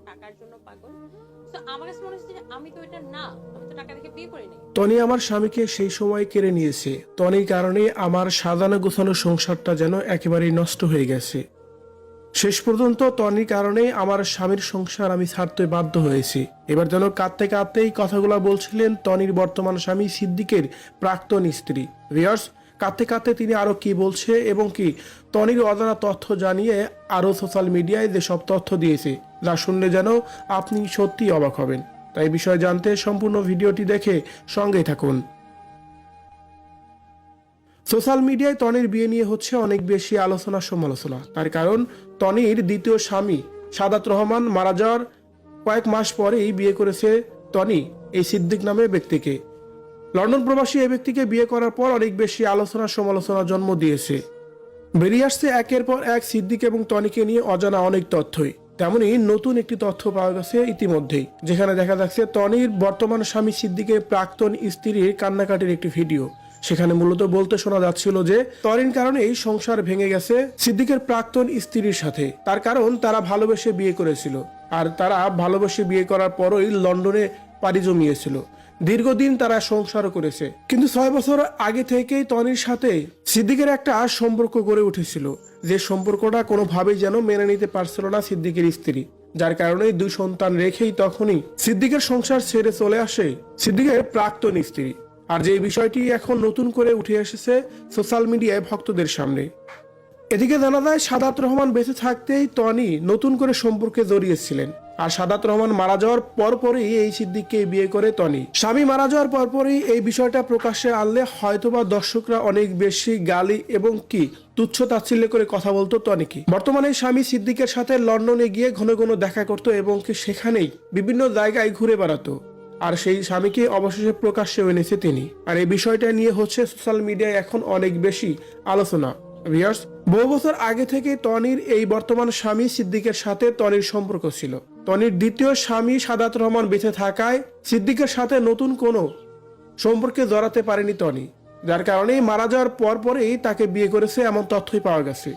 টাকার জন্য পাগল। তো আমার কাছে মনে হচ্ছে যে আমি তো এটা না, আমি তো টাকা দেখে বিয়ে করি নাই। টনি আমার স্বামীকে সেই সময় কেড়ে নিয়েছে। টনির কারণে আমার সাজানো গোছানো সংসারটা যেন একেবারেই নষ্ট হয়ে গেছে। শেষ পর্যন্ত টনির কারণে আমার স্বামীর সংসার আমি ছাড়তে বাধ্য হয়েছি। এবার যেন কাঁদতে কাঁদতেই কথাগুলো বলছিলেন টনির বর্তমান স্বামী সিদ্দিকের প্রাক্তন স্ত্রী। ভিউয়ার্স, কাঁদতে কাঁদতে তিনি আরো কি বলছে এবং কি টনির অজানা তথ্য জানিয়ে আরো সোশ্যাল মিডিয়ায় যেসব তথ্য দিয়েছে, যা শুনলে যেন আপনি সত্যি অবাক হবেন। তাই বিষয় জানতে সম্পূর্ণ ভিডিওটি দেখে সঙ্গেই থাকুন। সোশ্যাল মিডিয়ায় টনির বিয়ে নিয়ে হচ্ছে অনেক বেশি আলোচনা সমালোচনা। তার কারণ টনির দ্বিতীয় স্বামী সাদাত রহমান মারা যাওয়ার কয়েক মাস পরেই বিয়ে করেছে টনি এই সিদ্দিক নামে ব্যক্তিকে। লন্ডন প্রবাসী এই ব্যক্তিকে বিয়ে করার পর অনেক বেশি আলোচনা সমালোচনা জন্ম দিয়েছে। বেরিয়ে আসছে একের পর এক সিদ্দিক এবং টনিকে নিয়ে অজানা অনেক তথ্যই। তেমনি নতুন একটি তথ্য পাওয়া গেছে ইতিমধ্যেই, যেখানে দেখা যাচ্ছে টনির বর্তমান স্বামী সিদ্দিকের প্রাক্তন স্ত্রীর কান্নাকাটির একটি ভিডিও। সেখানে মূলত বলতে শোনা যাচ্ছিল যে টনির কারণেই সংসার ভেঙে গেছে সিদ্দিকের প্রাক্তন স্ত্রীর সাথে। তার কারণ তারা ভালোবেসে বিয়ে করেছিল, আর তারা ভালোবেসে বিয়ে করার পরই লন্ডনে পাড়ি জমিয়েছিল। দীর্ঘদিন তারা সংসারও করেছে, কিন্তু 6 বছর আগে থেকেই টনির সাথে সিদ্দিকের একটা সম্পর্ক গড়ে উঠেছিল, যে সম্পর্কটা কোনোভাবেই যেন মেনে নিতে পারছিল না সিদ্দিকের স্ত্রী। যার কারণে 2 সন্তান রেখেই তখনই সিদ্দিকের সংসার ছেড়ে চলে আসে সিদ্দিকের প্রাক্তন স্ত্রী। আর যে বিষয়টি এখন নতুন করে উঠে এসেছে সোশ্যাল মিডিয়ায় ভক্তদের সামনে। এদিকে জানা যায় সাদাত রহমান বেঁচে থাকতেই টনি নতুন করে সম্পর্কে জড়িয়েছিলেন, আর সাদাত রহমান মারা যাওয়ার পরপরই এই সিদ্দিককে বিয়ে করে টনি। স্বামী মারা যাওয়ার পরপরই এই বিষয়টা প্রকাশ্যে আনলে হয়তোবা দর্শকরা অনেক বেশি গালি এবং কি তুচ্ছ তাচ্ছিল্য করে কথা বলতো টনিকে। বর্তমানে স্বামী সিদ্দিকের সাথে লন্ডনে গিয়ে ঘন ঘন দেখা করতো এবং কি সেখানেই বিভিন্ন জায়গায় ঘুরে বেড়াতো, আর সেই স্বামীকে অবশেষে প্রকাশ্যে এনেছে তিনি। আর এই বিষয়টা নিয়ে হচ্ছে সোশ্যাল মিডিয়ায় এখন অনেক বেশি আলোচনা। ভিউয়ার্স, বহু বছর আগে থেকে টনির এই বর্তমান স্বামী সিদ্দিকের সাথে টনির সম্পর্ক ছিল। টনির দ্বিতীয় স্বামী সাদাত রহমান বেঁচে থাকায় সিদ্দিকের সাথে নতুন কোনো সম্পর্কে জড়াতে পারেনি টনি, যার কারণে মারা যাওয়ার পরপরেই তাকে বিয়ে করেছে এমন তথ্যই পাওয়া গেছে।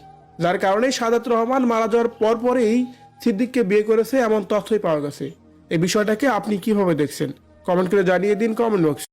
যার কারণে সাদাত রহমান মারা যাওয়ার পরপরেই সিদ্দিককে বিয়ে করেছে এমন তথ্যই পাওয়া গেছে। এই বিষয়টাকে আপনি কিভাবে দেখছেন কমেন্ট করে জানিয়ে দিন কমেন্ট বক্সে।